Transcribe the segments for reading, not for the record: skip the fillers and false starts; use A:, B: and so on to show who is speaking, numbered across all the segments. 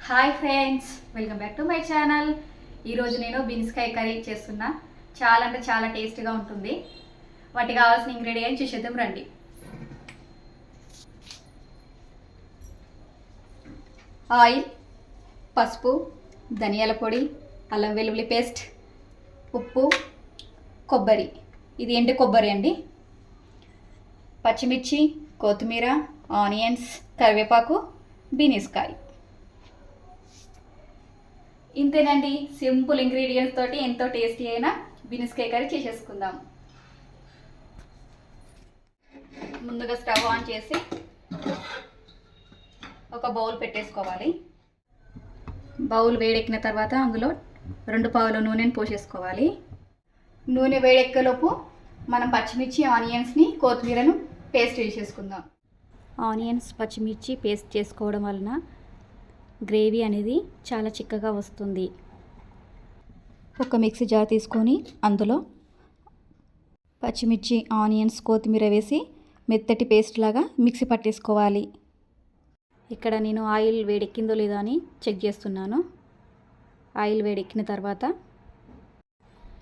A: Hi friends, welcome back to my channel. ఈరోజు నేను బీన్స్కాయ curry చేస్తున్నా. చాలా అంటే చాలా టేస్ట్గా ఉంటుంది. వాటికి కావాల్సిన ఇంగ్రీడియంట్స్ చూసేద్దాం రండి. ఆయిల్, పసుపు, ధనియాల పొడి, అల్లం వెల్లుల్లి పేస్ట్, ఉప్పు, కొబ్బరి. ఇది ఎండు కొబ్బరి అండి. పచ్చిమిర్చి, కొత్తిమీర, ఆనియన్స్, కరివేపాకు, బీన్స్కాయ. ఇంతేనండి, సింపుల్ ఇంగ్రీడియంట్స్ తోటి ఎంతో టేస్టీ అయిన బీన్స్కాయ కర్రీ చేసేసుకుందాం. ముందుగా స్టవ్ ఆన్ చేసి ఒక బౌల్ పెట్టేసుకోవాలి. బౌల్ వేడెక్కిన తర్వాత అందులో 2 పావుల నూనెను పోసేసుకోవాలి. నూనె వేడెక్కలోపు మనం పచ్చిమిర్చి, ఆనియన్స్ని, కొత్తిమీరను పేస్ట్ చేసేసుకుందాం. ఆనియన్స్, పచ్చిమిర్చి పేస్ట్ చేసుకోవడం వలన గ్రేవీ అనేది చాలా చిక్కగా వస్తుంది. ఒక మిక్సీ జార్ తీసుకొని అందులో పచ్చిమిర్చి, ఆనియన్స్, కొత్తిమీర వేసి మెత్తటి పేస్ట్ లాగా మిక్సీ పట్టేసుకోవాలి. ఇక్కడ నేను ఆయిల్ వేడెక్కిందో లేదో అని చెక్ చేస్తున్నాను. ఆయిల్ వేడెక్కిన తర్వాత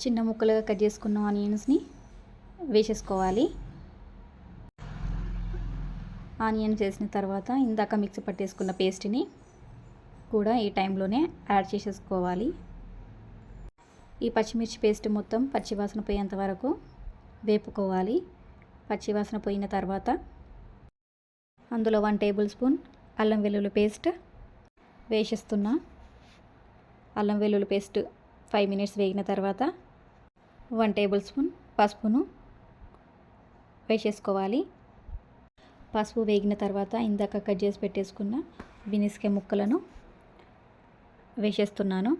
A: చిన్న ముక్కలుగా కట్ చేసుకున్న ఆనియన్స్ని వేసేసుకోవాలి. ఆనియన్స్ వేసిన తర్వాత ఇందాక మిక్సీ పట్టేసుకున్న పేస్ట్ని కూడా ఈ టైంలోనే యాడ్ చేసేసుకోవాలి. ఈ పచ్చిమిర్చి పేస్ట్ మొత్తం పచ్చివాసన పోయేంత వరకు వేపుకోవాలి. పచ్చివాసన పోయిన తర్వాత అందులో 1 టేబుల్ స్పూన్ అల్లం వెల్లుల్లి పేస్ట్ వేసేస్తున్నా. అల్లం వెల్లుల్లి పేస్ట్ 5 మినిట్స్ వేగిన తర్వాత 1 టేబుల్ స్పూన్ పసుపును వేసేసుకోవాలి. పసుపు వేగిన తర్వాత ఇందాక కట్ చేసి పెట్టేసుకున్న బీన్స్కాయ ముక్కలను వేసేస్తున్నాను.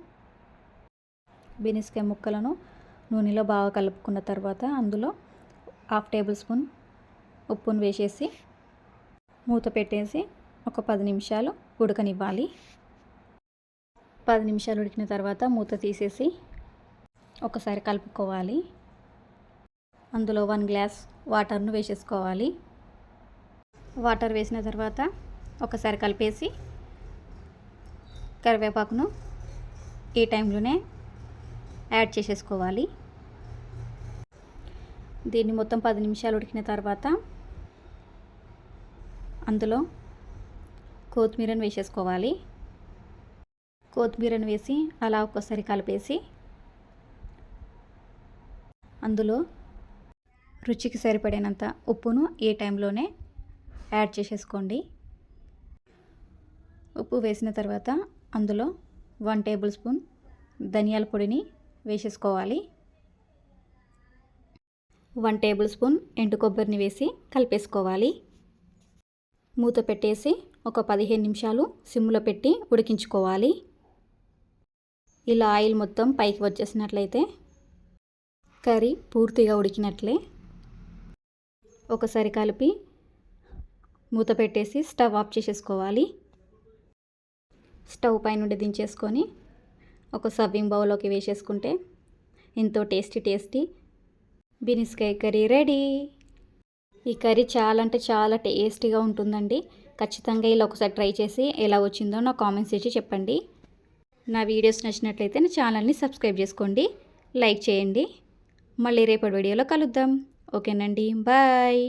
A: బీన్స్కాయ ముక్కలను నూనెలో బాగా కలుపుకున్న తర్వాత అందులో 1/2 టేబుల్ స్పూన్ ఉప్పును వేసేసి మూత పెట్టేసి ఒక 10 నిమిషాలు ఉడకనివ్వాలి. 10 నిమిషాలు ఉడికిన తర్వాత మూత తీసేసి ఒకసారి కలుపుకోవాలి. అందులో 1 గ్లాస్ వాటర్ను వేసేసుకోవాలి. వాటర్ వేసిన తర్వాత ఒకసారి కలిపేసి కరివేపాకును ఈ టైంలోనే యాడ్ చేసేసుకోవాలి. దీన్ని మొత్తం 10 నిమిషాలు ఉడికిన తర్వాత అందులో కొత్తిమీరను వేసేసుకోవాలి. కొత్తిమీరను వేసి అలా ఒక్కసారి కలిపేసి అందులో రుచికి సరిపడినంత ఉప్పును ఈ టైంలోనే యాడ్ చేసేసుకోండి. ఉప్పు వేసిన తర్వాత అందులో 1 టేబుల్ స్పూన్ ధనియాల పొడిని వేసేసుకోవాలి. 1 టేబుల్ స్పూన్ ఎండు కొబ్బరిని వేసి కలిపేసుకోవాలి. మూత పెట్టేసి ఒక 15 నిమిషాలు సిమ్లో పెట్టి ఉడికించుకోవాలి. ఇలా ఆయిల్ మొత్తం పైకి వచ్చేసినట్లయితే కర్రీ పూర్తిగా ఉడికినట్లే. ఒకసారి కలిపి మూత పెట్టేసి స్టవ్ ఆఫ్ చేసేసుకోవాలి. స్టవ్ పై నుండి దించేసుకొని ఒక సర్వింగ్ బౌల్లోకి వేసేసుకుంటే ఎంతో టేస్టీ బీన్స్కాయ కర్రీ రెడీ. ఈ కర్రీ చాలా అంటే చాలా టేస్టీగా ఉంటుందండి. ఖచ్చితంగా ఇలా ఒకసారి ట్రై చేసి ఎలా వచ్చిందో నా కామెంట్స్ చేసి చెప్పండి. నా వీడియోస్ నచ్చినట్లయితే నా ఛానల్ని సబ్స్క్రైబ్ చేసుకోండి, లైక్ చేయండి. మళ్ళీ రేపటి వీడియోలో కలుద్దాం. ఓకేనండి, బాయ్.